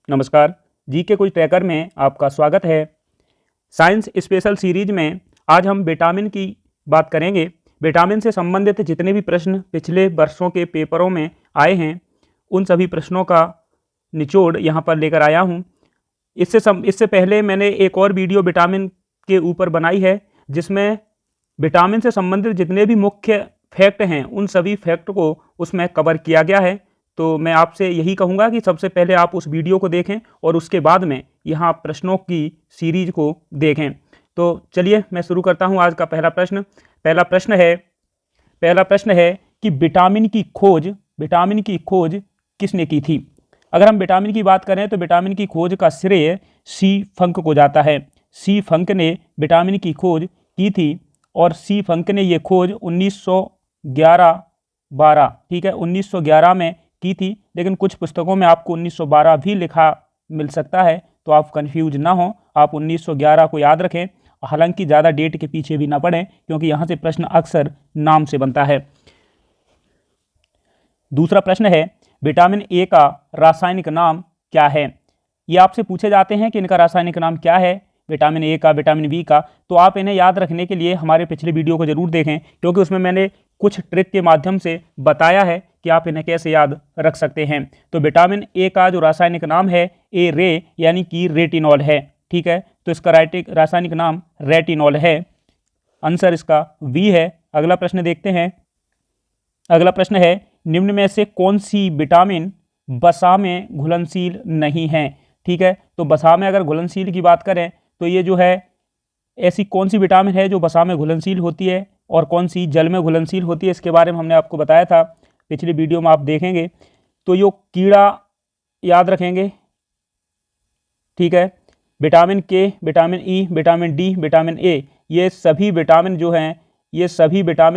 नमस्कार। जीके कुछ ट्रैकर में आपका स्वागत है। साइंस स्पेशल सीरीज में आज हम विटामिन की बात करेंगे। विटामिन से संबंधित जितने भी प्रश्न पिछले वर्षों के पेपरों में आए हैं उन सभी प्रश्नों का निचोड़ यहाँ पर लेकर आया हूँ। इससे पहले मैंने एक और वीडियो विटामिन के ऊपर बनाई है जिसमें विटामिन से संबंधित जितने भी मुख्य फैक्ट हैं उन सभी फैक्ट को उसमें कवर किया गया है। तो मैं आपसे यही कहूँगा कि सबसे पहले आप उस वीडियो को देखें और उसके बाद में यहाँ प्रश्नों की सीरीज को देखें। तो चलिए मैं शुरू करता हूँ आज का पहला प्रश्न। पहला प्रश्न है कि विटामिन की खोज किसने की थी। अगर हम विटामिन की बात करें तो विटामिन की खोज का श्रेय सी फंक को जाता है। सी फंक ने विटामिन की खोज की थी और सी फंक ने ये खोज 1911-12 ठीक है 1911 में की थी, लेकिन कुछ पुस्तकों में आपको 1912 भी लिखा मिल सकता है, तो आप कंफ्यूज ना हो, आप 1911 को याद रखें। हालांकि ज़्यादा डेट के पीछे भी ना पड़ें क्योंकि यहाँ से प्रश्न अक्सर नाम से बनता है। दूसरा प्रश्न है विटामिन ए का रासायनिक नाम क्या है। ये आपसे पूछे जाते हैं कि इनका रासायनिक नाम क्या है, विटामिन ए का, विटामिन बी का। तो आप इन्हें याद रखने के लिए हमारे पिछले वीडियो को जरूर देखें क्योंकि उसमें मैंने कुछ ट्रिक के माध्यम से बताया है कि आप इन्हें कैसे याद रख सकते हैं। तो विटामिन ए का जो रासायनिक नाम है ए रे यानी कि रेटिनॉल है। ठीक है, तो इसका रासायनिक नाम रेटिनॉल है। आंसर इसका वी है। अगला प्रश्न देखते हैं। अगला प्रश्न है निम्न में से कौन सी विटामिन वसा में घुलनशील नहीं है। ठीक है, तो वसा में अगर घुलनशील की बात करें तो ये जो है ऐसी कौन सी विटामिन है जो वसा में घुलनशील होती है और कौन सी जल में घुलनशील होती है, इसके बारे में हमने आपको बताया था पिछली वीडियो में, आप देखेंगे तो ये कीड़ा याद रखेंगे। ठीक है, विटामिन के, vitamin E, vitamin D, vitamin A, ये सभी विटामिन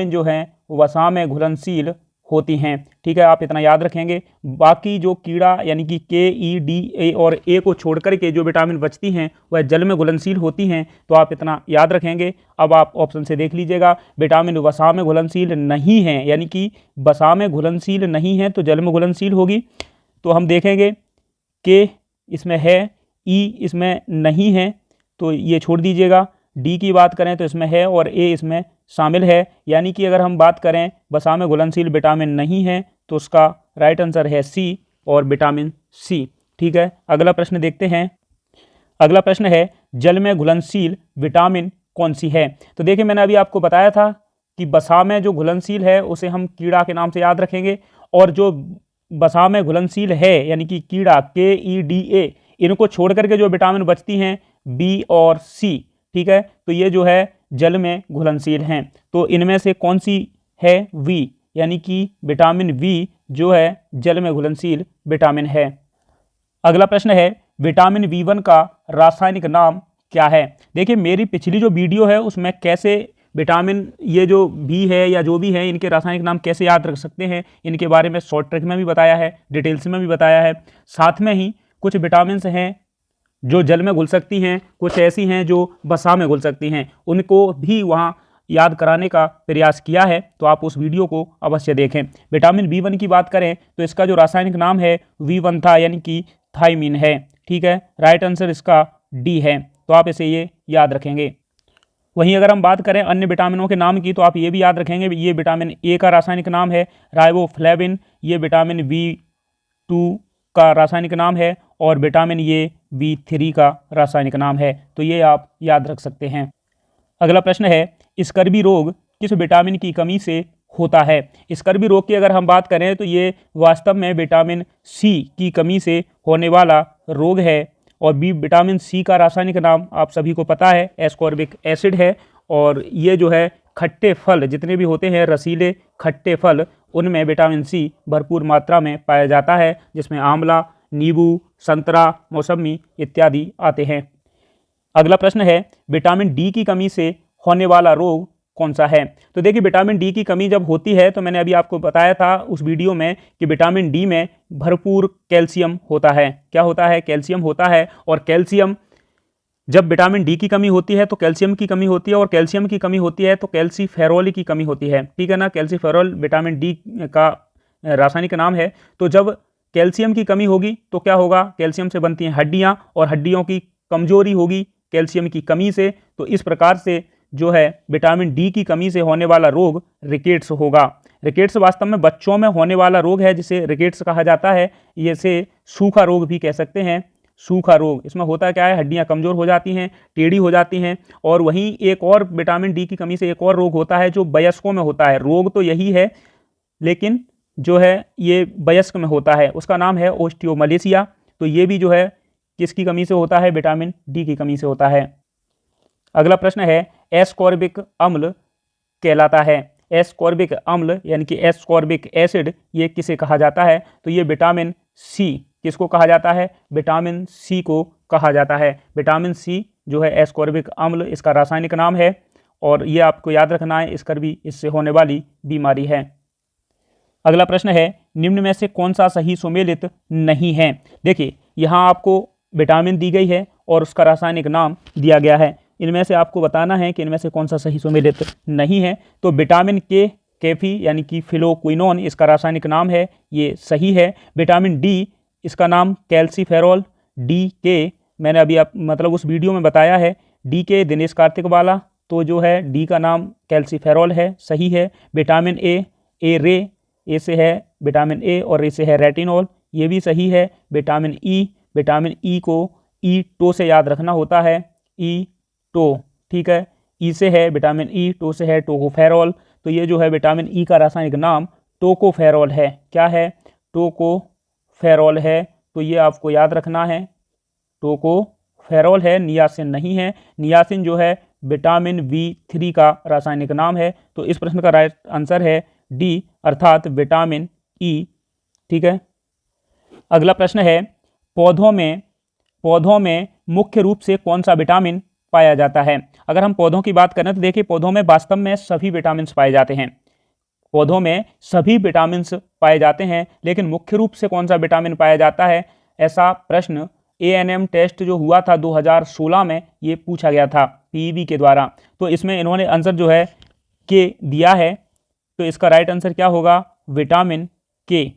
जो हैं वसा में घुलनशील होती हैं। ठीक है, आप इतना याद रखेंगे। बाकी जो कीड़ा यानी कि के, ई, डी, ए और ए को छोड़ करके जो विटामिन बचती हैं वह जल में घुलनशील होती हैं, तो आप इतना याद रखेंगे। अब आप ऑप्शन से देख लीजिएगा, विटामिन वसा में घुलनशील नहीं है यानी कि वसा में घुलनशील नहीं है तो जल में घुलनशील होगी। तो हम देखेंगे के इसमें है, ई इसमें नहीं है तो ये छोड़ दीजिएगा। डी की बात करें तो इसमें है और ए इसमें शामिल है, यानी कि अगर हम बात करें वसा में घुलनशील विटामिन नहीं है तो उसका राइट आंसर है सी और विटामिन सी। ठीक है, अगला प्रश्न देखते हैं। अगला प्रश्न है जल में घुलनशील विटामिन कौन सी है। तो देखिए मैंने अभी आपको बताया था कि वसा में जो घुलनशील है उसे हम कीड़ा के नाम से याद रखेंगे और जो वसा में घुलनशील है यानी कि कीड़ा के, ई, डी, ए, इनको छोड़ करके जो विटामिन बचती हैं बी और सी। ठीक है, तो ये जो है जल में घुलनशील हैं। तो इनमें से कौन सी है वी यानी कि विटामिन वी जो है जल में घुलनशील विटामिन है। अगला प्रश्न है विटामिन बी1 का रासायनिक नाम क्या है। देखिए मेरी पिछली जो वीडियो है उसमें कैसे विटामिन ये जो बी है या जो भी है इनके रासायनिक नाम कैसे याद रख सकते हैं इनके बारे में शॉर्ट ट्रिक में भी बताया है, डिटेल्स में भी बताया है। साथ में ही कुछ विटामिन हैं जो जल में घुल सकती हैं, कुछ ऐसी हैं जो वसा में घुल सकती हैं, उनको भी वहाँ याद कराने का प्रयास किया है, तो आप उस वीडियो को अवश्य देखें। विटामिन बी1 की बात करें तो इसका जो रासायनिक नाम है वी1 था यानी कि थायमीन है। ठीक है, राइट आंसर इसका डी है, तो आप इसे ये याद रखेंगे। वहीं अगर हम बात करें अन्य विटामिनों के नाम की तो आप ये भी याद रखेंगे, ये विटामिन ए का रासायनिक नाम है राइबोफ्लेविन, ये विटामिन बी2 का रासायनिक नाम है और विटामिन ये बी3 का रासायनिक नाम है, तो ये आप याद रख सकते हैं। अगला प्रश्न है स्कर्वी रोग किस विटामिन की कमी से होता है। स्कर्वी रोग की अगर हम बात करें तो ये वास्तव में विटामिन सी की कमी से होने वाला रोग है और विटामिन सी का रासायनिक नाम आप सभी को पता है एस्कॉर्बिक एसिड है। और ये जो है खट्टे फल जितने भी होते हैं, रसीले खट्टे फल, उनमें विटामिन सी भरपूर मात्रा में पाया जाता है, जिसमें आंवला, नींबू, संतरा, मौसमी इत्यादि आते हैं। अगला प्रश्न है विटामिन डी की कमी से होने वाला रोग कौन सा है। तो देखिए विटामिन डी की कमी जब होती है तो मैंने अभी आपको बताया था उस वीडियो में कि विटामिन डी में भरपूर कैल्शियम होता है। क्या होता है? कैल्शियम होता है। और कैल्शियम जब विटामिन डी की कमी होती है तो कैल्शियम की कमी होती है, और कैल्शियम की कमी होती है तो कैल्सीफेरोल की कमी होती है। ठीक है ना, कैल्सीफेरोल विटामिन डी का रासायनिक नाम है। तो जब कैल्शियम की कमी होगी तो क्या होगा, कैल्शियम से बनती हैं हड्डियां और हड्डियों की कमजोरी होगी कैल्शियम की कमी से। तो इस प्रकार से जो है विटामिन डी की कमी से होने वाला रोग रिकेट्स होगा। रिकेट्स वास्तव में बच्चों में होने वाला रोग है जिसे रिकेट्स कहा जाता है। इसे सूखा रोग भी कह सकते हैं। सूखा रोग, इसमें होता क्या है, हड्डियां कमजोर हो जाती हैं, टेढ़ी हो जाती हैं। और वहीं एक और विटामिन डी की कमी से एक और रोग होता है जो वयस्कों में होता है। रोग तो यही है लेकिन जो है ये वयस्क में होता है, उसका नाम है ओस्टियोमलेशिया। तो ये भी जो है किसकी कमी से होता है, विटामिन डी की कमी से होता है। अगला प्रश्न है एस्कॉर्बिक अम्ल कहलाता है। एस्कॉर्बिक अम्ल यानी कि एस्कॉर्बिक एसिड ये किसे कहा जाता है, तो ये विटामिन सी, किसको कहा जाता है, विटामिन सी को कहा जाता है। विटामिन सी जो है एस्कॉर्बिक अम्ल इसका रासायनिक नाम है और ये आपको याद रखना है, इसकर भी इससे होने वाली बीमारी है। अगला प्रश्न है निम्न में से कौन सा सही सुमेलित नहीं है। देखिए यहाँ आपको विटामिन दी गई है और उसका रासायनिक नाम दिया गया है। इनमें से आपको बताना है कि इनमें से कौन सा सही सुमेलित नहीं है। तो विटामिन के कैफी यानी कि फिलोक्विनोन इसका रासायनिक नाम है, ये सही है। विटामिन डी इसका नाम कैल्सीफेरॉल, डी के मैंने अभी मतलब उस वीडियो में बताया है, डी के दिनेश कार्तिक वाला, तो जो है डी का नाम कैल्सीफेरॉल है, सही है। विटामिन ए रे, ए से है विटामिन ए और ए से है रेटिनॉल, ये भी सही है। विटामिन ई को ई टो से याद रखना होता है, ई टो, ठीक है। ई से है विटामिन ई, टो से है टोकोफेरॉल, तो ये जो है विटामिन ई का रासायनिक नाम टोकोफेरॉल है। क्या है, टोकोफेरॉल है, तो ये आपको याद रखना है, टोकोफेरॉल है, नियासिन नहीं है। नियासिन जो है विटामिन B3 का रासायनिक नाम है। तो इस प्रश्न का राइट आंसर है डी अर्थात विटामिन ई, ठीक है। अगला प्रश्न है पौधों में मुख्य रूप से कौन सा विटामिन पाया जाता है। अगर हम पौधों की बात करें तो देखिए पौधों में वास्तव में सभी विटामिन पाए जाते हैं। पौधों में सभी विटामिन पाए जाते हैं, लेकिन मुख्य रूप से कौन सा विटामिन पाया जाता है, ऐसा प्रश्न ANM टेस्ट जो हुआ था 2016 में ये पूछा गया था PEB के द्वारा। तो इसमें इन्होंने आंसर जो है के दिया है, तो इसका राइट आंसर क्या होगा, विटामिन के,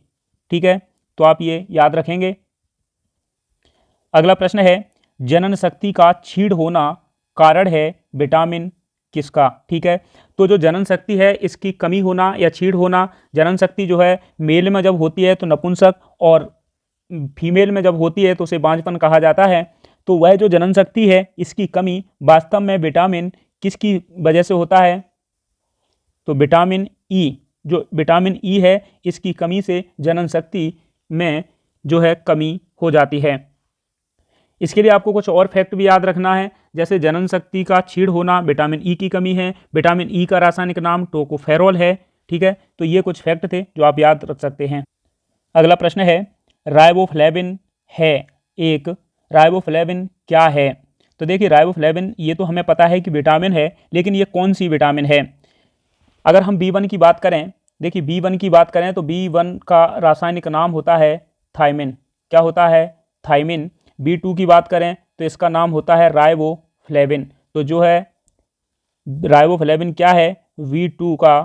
ठीक है। तो आप ये याद रखेंगे। अगला प्रश्न है जनन शक्ति का क्षीण होना कारण है विटामिन किसका, ठीक है। तो जो जनन शक्ति है इसकी कमी होना या क्षीण होना, जनन शक्ति जो है मेल में जब होती है तो नपुंसक और फीमेल में जब होती है तो उसे बांझपन कहा जाता है। तो वह जो जनन शक्ति है इसकी कमी वास्तव में विटामिन किसकी वजह से होता है, तो विटामिन ई, जो विटामिन ई है इसकी कमी से जनन शक्ति में जो है कमी हो जाती है। इसके लिए आपको कुछ और फैक्ट भी याद रखना है, जैसे जनन शक्ति का क्षीण होना विटामिन ई की कमी है, विटामिन ई का रासायनिक नाम टोकोफेरॉल है, ठीक है। तो ये कुछ फैक्ट थे जो आप याद रख सकते हैं। अगला प्रश्न है राइबोफ्लेविन है एक, राइबोफ्लेविन क्या है। तो देखिए राइबोफ्लेविन ये तो हमें पता है कि विटामिन है, लेकिन ये कौन सी विटामिन है। अगर हम B1 की बात करें, देखिए B1 की बात करें तो B1 का रासायनिक नाम होता है थायमिन, क्या होता है, थायमिन। B2 की बात करें तो इसका नाम होता है राइबोफ्लेविन। तो जो है राइबोफ्लेविन क्या है, V2 का,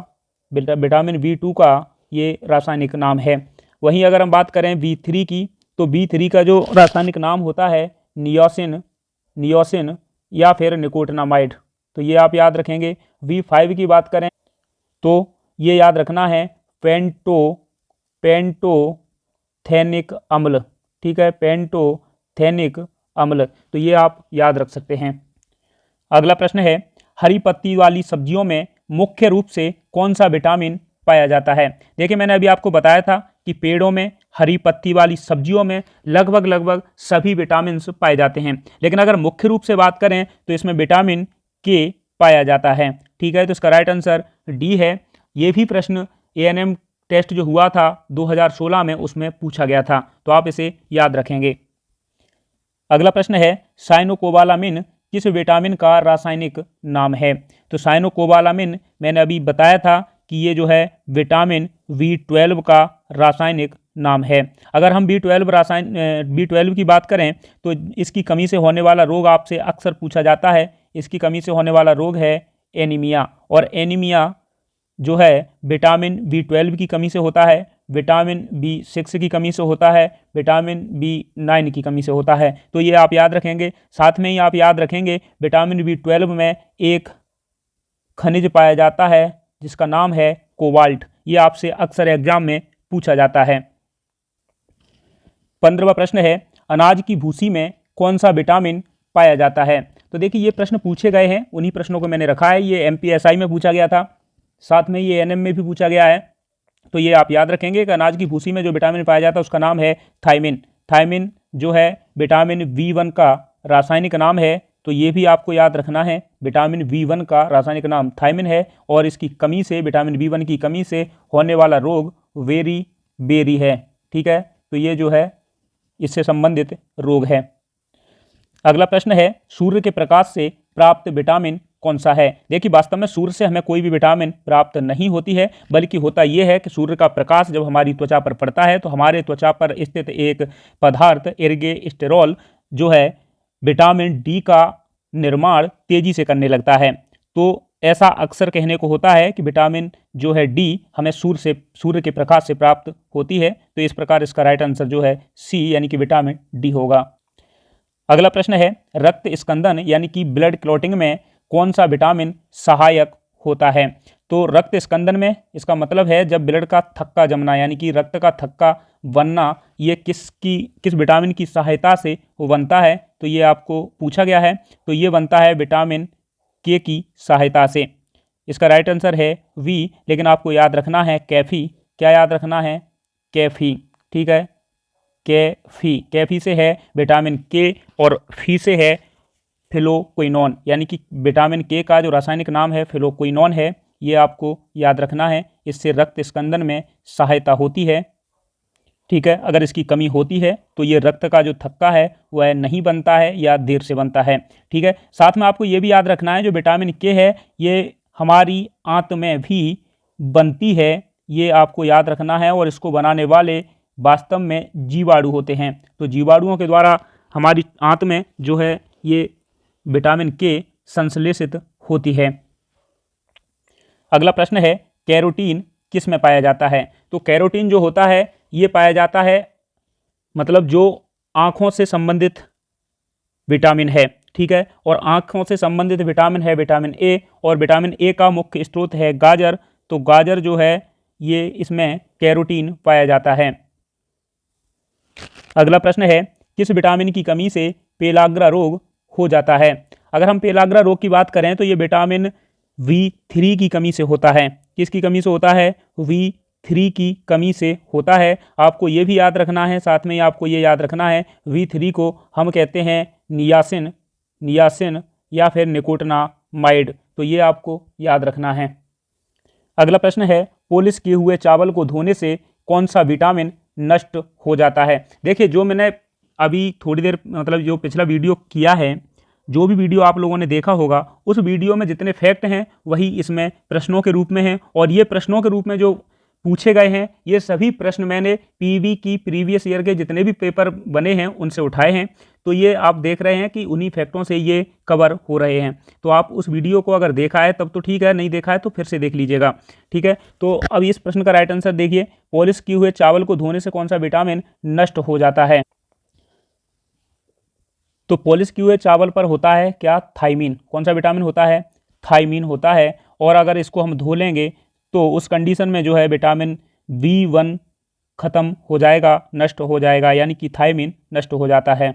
विटामिन B2 का ये रासायनिक नाम है। वहीं अगर हम बात करें B3 की, तो B3 का जो रासायनिक नाम होता है नियोसिन या फिर निकोटिनामाइड, तो ये आप याद रखेंगे। V5 की बात करें तो ये याद रखना है पेंटोथेनिक अम्ल, ठीक है, पेंटोथेनिक अम्ल, तो ये आप याद रख सकते हैं। अगला प्रश्न है हरी पत्ती वाली सब्जियों में मुख्य रूप से कौन सा विटामिन पाया जाता है। देखिए मैंने अभी आपको बताया था कि पेड़ों में, हरी पत्ती वाली सब्जियों में लगभग सभी विटामिन पाए जाते हैं, लेकिन अगर मुख्य रूप से बात करें तो इसमें विटामिन के पाया जाता है, ठीक है। तो इसका राइट आंसर डी है। ये भी प्रश्न ANM टेस्ट जो हुआ था 2016 में उसमें पूछा गया था, तो आप इसे याद रखेंगे। अगला प्रश्न है साइनोकोबालामिन किस विटामिन का रासायनिक नाम है। तो साइनोकोबालामिन मैंने अभी बताया था कि ये जो है विटामिन B12 का रासायनिक नाम है। अगर हम B12 की बात करें तो इसकी कमी से होने वाला रोग आपसे अक्सर पूछा जाता है। इसकी कमी से होने वाला रोग है एनीमिया, और एनीमिया जो है विटामिन B12 की कमी से होता है। विटामिन B6 की कमी से होता है, विटामिन B9 की कमी से होता है। तो ये आप याद रखेंगे। साथ में ही आप याद रखेंगे विटामिन B12 में एक खनिज पाया जाता है जिसका नाम है कोबाल्ट। ये आपसे अक्सर एग्जाम में पूछा जाता है। 15वां प्रश्न है, अनाज की भूसी में कौन सा विटामिन पाया जाता है? तो देखिए ये प्रश्न पूछे गए हैं, उन्हीं प्रश्नों को मैंने रखा है। ये MPSI में पूछा गया था, साथ में ये NM में भी पूछा गया है। तो ये आप याद रखेंगे कि अनाज की भूसी में जो विटामिन पाया जाता है उसका नाम है थायमिन। थायमिन जो है विटामिन B1 का रासायनिक नाम है, तो ये भी आपको याद रखना है। विटामिन B1 का रासायनिक नाम थायमिन है और इसकी कमी से, विटामिन B1 की कमी से होने वाला रोग वेरी बेरी है। ठीक है, तो ये जो है इससे संबंधित रोग है। अगला प्रश्न है, सूर्य के प्रकाश से प्राप्त विटामिन कौन सा है? देखिए वास्तव में सूर्य से हमें कोई भी विटामिन प्राप्त नहीं होती है, बल्कि होता यह है कि सूर्य का प्रकाश जब हमारी त्वचा पर पड़ता है तो हमारे त्वचा पर स्थित एक पदार्थ एर्गेस्टेरॉल जो है विटामिन D का निर्माण तेजी से करने लगता है। तो ऐसा अक्सर कहने को होता है कि विटामिन जो है D हमें सूर्य के प्रकाश से प्राप्त होती है। तो इस प्रकार इसका राइट आंसर जो है C यानी कि विटामिन D होगा। अगला प्रश्न है, रक्त स्कंदन यानी कि ब्लड क्लॉटिंग में कौन सा विटामिन सहायक होता है? तो रक्त स्कंदन में इसका मतलब है जब ब्लड का थक्का जमना यानी कि रक्त का थक्का बनना, ये किस विटामिन की सहायता से वो बनता है? तो ये आपको पूछा गया है। तो ये बनता है विटामिन K की सहायता से। इसका राइट आंसर है V, लेकिन आपको याद रखना है कैफी। क्या याद रखना है? कैफी। ठीक है, कैफी। कैफी से है विटामिन K और फी से है फिलोक्विनोन, यानी कि विटामिन K का जो रासायनिक नाम है फिलोक्विनोन है। ये आपको याद रखना है। इससे रक्त स्कंदन में सहायता होती है। ठीक है, अगर इसकी कमी होती है तो ये रक्त का जो थक्का है वह नहीं बनता है या देर से बनता है। ठीक है, साथ में आपको ये भी याद रखना है जो विटामिन K है ये हमारी आंत में भी बनती है। ये आपको याद रखना है और इसको बनाने वाले वास्तव में जीवाणु होते हैं। तो जीवाणुओं के द्वारा हमारी आंत में जो है ये विटामिन K संश्लेषित होती है। अगला प्रश्न है, कैरोटीन किस में पाया जाता है? तो कैरोटीन जो होता है ये पाया जाता है, मतलब जो आँखों से संबंधित विटामिन है। ठीक है, और आँखों से संबंधित विटामिन है विटामिन A, और विटामिन A का मुख्य स्रोत है गाजर। तो गाजर जो है ये इसमें कैरोटीन पाया जाता है। अगला प्रश्न है, किस विटामिन की कमी से पेलाग्रा रोग हो जाता है? अगर हम पेलाग्रा रोग की बात करें तो ये विटामिन V3 की कमी से होता है। किसकी कमी से होता है? V3 की कमी से होता है। आपको ये भी याद रखना है, साथ में ही आपको ये याद रखना है V3 को हम कहते हैं नियासिन या फिर निकोटिनामाइड। तो ये आपको याद रखना है। अगला प्रश्न है, पॉलिश किए हुए चावल को धोने से कौन सा विटामिन नष्ट हो जाता है? देखिए जो मैंने अभी थोड़ी देर मतलब जो पिछला वीडियो किया है, जो भी वीडियो आप लोगों ने देखा होगा उस वीडियो में जितने फैक्ट हैं वही इसमें प्रश्नों के रूप में हैं। और ये प्रश्नों के रूप में जो पूछे गए हैं ये सभी प्रश्न मैंने PV की प्रीवियस ईयर के जितने भी पेपर बने हैं उनसे उठाए हैं। तो ये आप देख रहे हैं कि उन्हीं फैक्टों से ये कवर हो रहे हैं। तो आप उस वीडियो को अगर देखा है तब तो ठीक है, नहीं देखा है तो फिर से देख लीजिएगा। ठीक है, तो अब इस प्रश्न का राइट आंसर देखिए, पॉलिश किए हुए चावल को धोने से कौन सा विटामिन नष्ट हो जाता है? तो पॉलिश किए हुए चावल पर होता है क्या? थायमीन। कौन सा विटामिन होता है? थायमीन होता है। और अगर इसको हम धो लेंगे तो उस कंडीशन में जो है विटामिन B1 खत्म हो जाएगा, नष्ट हो जाएगा, यानी कि थायमीन नष्ट हो जाता है।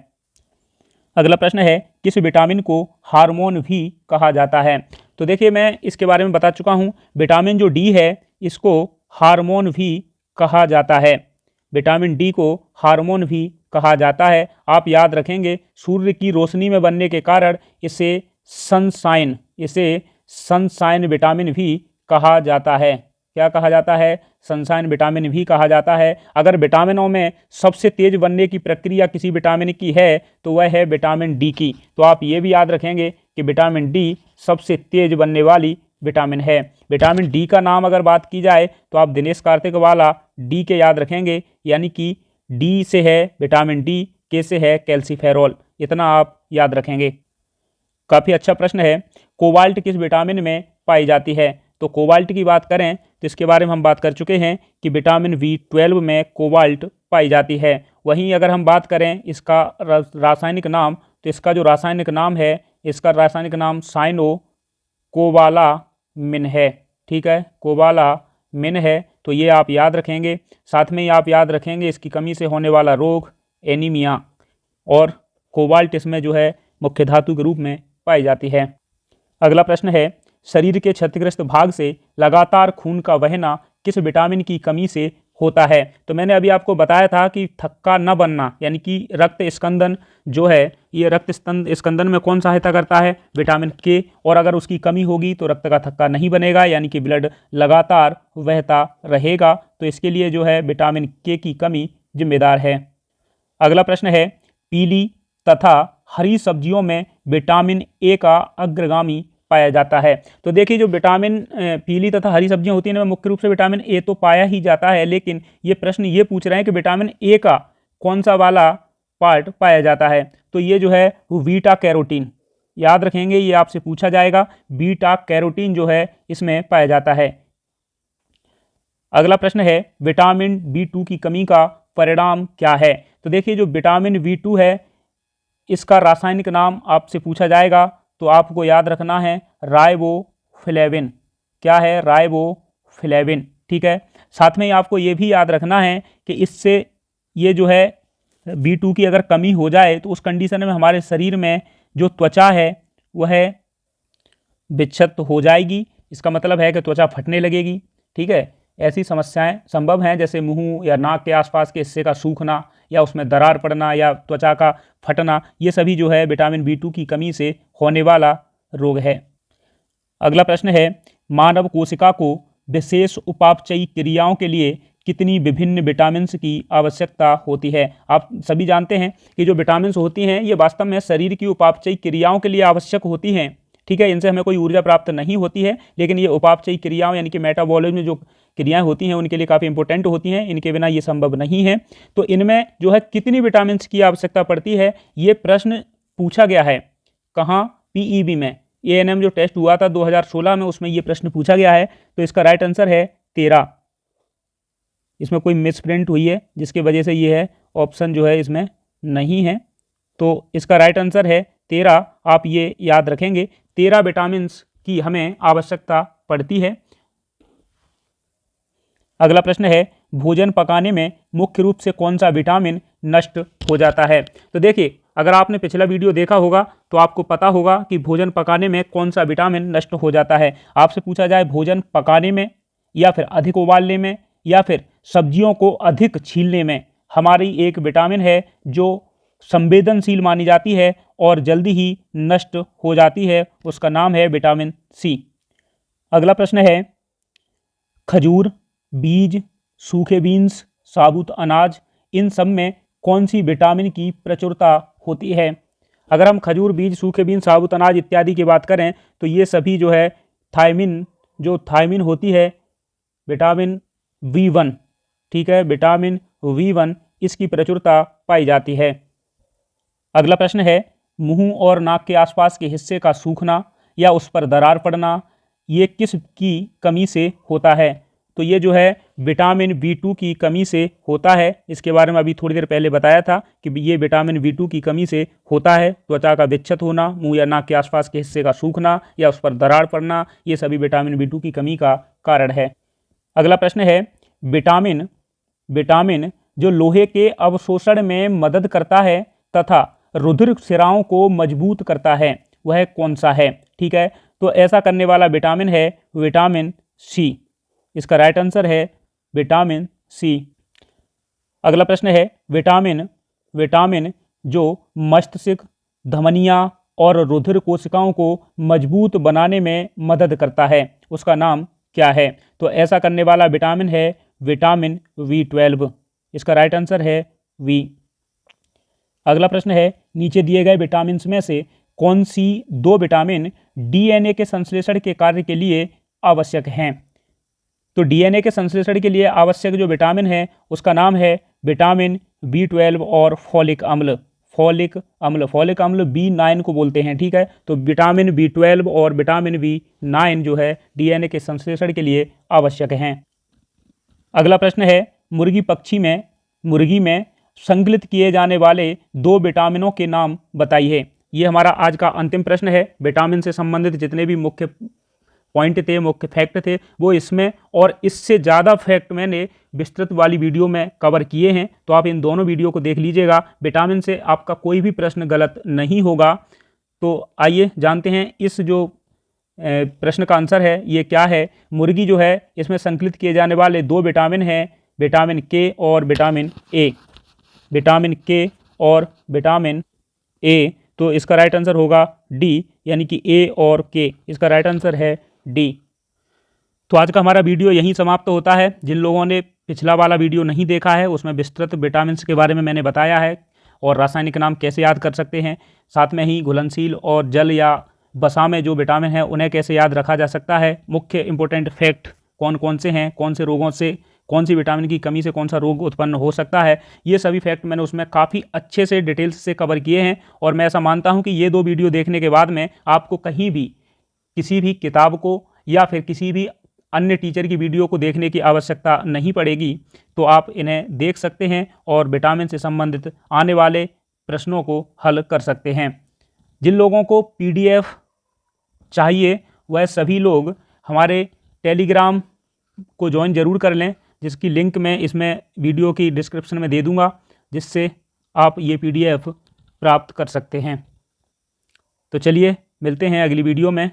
अगला प्रश्न है, किस विटामिन को हार्मोन भी कहा जाता है? तो देखिए मैं इसके बारे में बता चुका हूँ। विटामिन जो D है इसको हार्मोन भी कहा जाता है। विटामिन D को हार्मोन भी कहा जाता है। आप याद रखेंगे सूर्य की रोशनी में बनने के कारण इसे सनशाइन विटामिन भी कहा जाता है। क्या कहा जाता है? सनशाइन विटामिन भी कहा जाता है। अगर विटामिनों में सबसे तेज बनने की प्रक्रिया किसी विटामिन की है तो वह है विटामिन D की। तो आप ये भी याद रखेंगे कि विटामिन D सबसे तेज बनने वाली विटामिन है। विटामिन D का नाम अगर बात की जाए तो आप दिनेश कार्तिक वाला D के याद रखेंगे, यानी कि D से है विटामिन D, K से है कैल्सीफेरॉल। इतना आप याद रखेंगे। काफ़ी अच्छा प्रश्न है। कोबाल्ट किस विटामिन में पाई जाती है? तो कोबाल्ट की बात करें तो इसके बारे में हम बात कर चुके हैं कि विटामिन B12 में कोबाल्ट पाई जाती है। वहीं अगर हम बात करें इसका रासायनिक नाम, तो इसका जो रासायनिक नाम है, इसका रासायनिक नाम साइनो कोबालामिन है। ठीक है, कोबालामिन है, तो ये आप याद रखेंगे। साथ में ही आप याद रखेंगे इसकी कमी से होने वाला रोग एनीमिया, और कोबाल्ट इसमें जो है मुख्य धातु के रूप में पाई जाती है। अगला प्रश्न है, शरीर के क्षतिग्रस्त भाग से लगातार खून का बहना किस विटामिन की कमी से होता है? तो मैंने अभी आपको बताया था कि थक्का न बनना, यानी कि रक्त स्कंदन जो है, ये रक्त स्कंदन में कौन सहायता करता है? विटामिन के। और अगर उसकी कमी होगी तो रक्त का थक्का नहीं बनेगा, यानी कि ब्लड लगातार बहता रहेगा। तो इसके लिए जो है विटामिन के की कमी जिम्मेदार है। अगला प्रश्न है, पीली तथा हरी सब्जियों में विटामिन ए का अग्रगामी पाया जाता है। तो देखिए, जो विटामिन पीली तथा हरी सब्जियां होती हैं इनमें मुख्य रूप से विटामिन ए तो पाया ही जाता है, लेकिन ये प्रश्न ये पूछ रहे हैं कि विटामिन ए का कौन सा वाला पार्ट पाया जाता है? तो ये जो है वो बीटा कैरोटीन, याद रखेंगे, ये आपसे पूछा जाएगा। बीटा कैरोटीन जो है इसमें पाया जाता है। अगला प्रश्न है, विटामिन B2 की कमी का परिणाम क्या है? तो देखिए, जो विटामिन B2 है इसका रासायनिक नाम आपसे पूछा जाएगा, तो आपको याद रखना है राइबोफ्लेविन। क्या है? राइबोफ्लेविन। ठीक है, साथ में ही आपको ये भी याद रखना है कि इससे ये जो है B2 की अगर कमी हो जाए तो उस कंडीशन में हमारे शरीर में जो त्वचा है वह विच्छिन्न हो जाएगी। इसका मतलब है कि त्वचा फटने लगेगी। ठीक है, ऐसी समस्याएं संभव हैं, जैसे मुंह या नाक के आसपास के हिस्से का सूखना, या उसमें दरार पड़ना, या त्वचा का फटना, ये सभी जो है विटामिन B2 की कमी से होने वाला रोग है। अगला प्रश्न है, मानव कोशिका को विशेष उपापचयी क्रियाओं के लिए कितनी विभिन्न विटामिन्स की आवश्यकता होती है? आप सभी जानते हैं कि जो विटामिन्स होती हैं ये वास्तव में शरीर की उपापचयी क्रियाओं के लिए आवश्यक होती हैं। ठीक है, इनसे हमें कोई ऊर्जा प्राप्त नहीं होती है, लेकिन ये उपापचयी क्रियाओं यानी कि मेटाबॉलिज्म में जो क्रियाएं होती हैं उनके लिए काफ़ी इंपॉर्टेंट होती हैं, इनके बिना ये संभव नहीं है। तो इनमें जो है कितनी विटामिन्स की आवश्यकता पड़ती है, ये प्रश्न पूछा गया है। कहाँ? पीईबी में, ANM जो टेस्ट हुआ था 2016 में, उसमें ये प्रश्न पूछा गया है। तो इसका राइट आंसर है 13। इसमें कोई मिसप्रिंट हुई है जिसकी वजह से ये है, ऑप्शन जो है इसमें नहीं है। तो इसका राइट आंसर है 13। आप ये याद रखेंगे, 13 विटामिन्स की हमें आवश्यकता पड़ती है। अगला प्रश्न है, भोजन पकाने में मुख्य रूप से कौन सा विटामिन नष्ट हो जाता है? तो देखिए, अगर आपने पिछला वीडियो देखा होगा तो आपको पता होगा कि भोजन पकाने में कौन सा विटामिन नष्ट हो जाता है। आपसे पूछा जाए भोजन पकाने में, या फिर अधिक उबालने में, या फिर सब्जियों को अधिक छीलने में, हमारी एक विटामिन है जो संवेदनशील मानी जाती है और जल्दी ही नष्ट हो जाती है, उसका नाम है विटामिन सी। अगला प्रश्न है, खजूर, बीज, सूखे बीन्स, साबुत अनाज, इन सब में कौन सी विटामिन की प्रचुरता होती है? अगर हम खजूर, बीज, सूखे बीन्स, साबुत अनाज इत्यादि की बात करें तो ये सभी जो है थायमिन होती है, विटामिन B1। ठीक है, विटामिन B1 इसकी प्रचुरता पाई जाती है। अगला प्रश्न है, मुंह और नाक के आसपास के हिस्से का सूखना या उस पर दरार पड़ना, ये किस की कमी से होता है? तो ये जो है विटामिन B2 की कमी से होता है। इसके बारे में अभी थोड़ी देर पहले बताया था कि ये विटामिन B2 की कमी से होता है। त्वचा का विच्छेद होना, मुंह या नाक के आसपास के हिस्से का सूखना या उस पर दरार पड़ना, ये सभी विटामिन B2 की कमी का कारण है। अगला प्रश्न है, विटामिन जो लोहे के अवशोषण में मदद करता है तथा रुधिर सिराओं को मजबूत करता है, वह कौन सा है? ठीक है, तो ऐसा करने वाला विटामिन है विटामिन सी। इसका राइट आंसर है विटामिन सी। अगला प्रश्न है, विटामिन जो मस्तिष्क, धमनियां और रुधिर कोशिकाओं को मजबूत बनाने में मदद करता है, उसका नाम क्या है? तो ऐसा करने वाला विटामिन है विटामिन B12। इसका राइट आंसर है वी। अगला प्रश्न है, नीचे दिए गए विटामिन में से कौन सी 2 विटामिन DNA के संश्लेषण के कार्य के लिए आवश्यक हैं? तो DNA के संश्लेषण के लिए आवश्यक जो विटामिन है उसका नाम है विटामिन B12 और फॉलिक अम्ल। फॉलिक अम्ल, फॉलिक अम्ल B9 को बोलते हैं, ठीक है। तो विटामिन B12 और विटामिन B9 जो है DNA के संश्लेषण के लिए आवश्यक हैं। अगला प्रश्न है, मुर्गी में संकलित किए जाने वाले 2 विटामिनों के नाम बताइए। ये हमारा आज का अंतिम प्रश्न है। विटामिन से संबंधित जितने भी मुख्य पॉइंट थे, मुख्य फैक्ट थे, वो इसमें और इससे ज़्यादा फैक्ट मैंने विस्तृत वाली वीडियो में कवर किए हैं, तो आप इन दोनों वीडियो को देख लीजिएगा। विटामिन से आपका कोई भी प्रश्न गलत नहीं होगा। तो आइए जानते हैं इस जो प्रश्न का आंसर है ये क्या है। मुर्गी जो है इसमें संकलित किए जाने वाले 2 विटामिन हैं, विटामिन के और विटामिन ए। विटामिन के और विटामिन ए, तो इसका राइट आंसर होगा डी, यानी कि ए और के, इसका राइट आंसर है डी। तो आज का हमारा वीडियो यहीं समाप्त होता है। जिन लोगों ने पिछला वाला वीडियो नहीं देखा है उसमें विस्तृत विटामिन के बारे में मैंने बताया है और रासायनिक नाम कैसे याद कर सकते हैं, साथ में ही घुलनशील और जल या वसा में जो विटामिन है उन्हें कैसे याद रखा जा सकता है, मुख्य इंपॉर्टेंट फैक्ट कौन कौन से हैं, कौन से रोगों से, कौन सी विटामिन की कमी से कौन सा रोग उत्पन्न हो सकता है, ये सभी फैक्ट मैंने उसमें काफ़ी अच्छे से डिटेल्स से कवर किए हैं। और मैं ऐसा मानता हूं कि ये 2 वीडियो देखने के बाद में आपको कहीं भी किसी भी किताब को या फिर किसी भी अन्य टीचर की वीडियो को देखने की आवश्यकता नहीं पड़ेगी। तो आप इन्हें देख सकते हैं और विटामिन से संबंधित आने वाले प्रश्नों को हल कर सकते हैं। जिन लोगों को PDF चाहिए वह सभी लोग हमारे टेलीग्राम को ज्वाइन जरूर कर लें, जिसकी लिंक मैं इसमें वीडियो की डिस्क्रिप्शन में दे दूंगा, जिससे आप ये PDF प्राप्त कर सकते हैं। तो चलिए मिलते हैं अगली वीडियो में।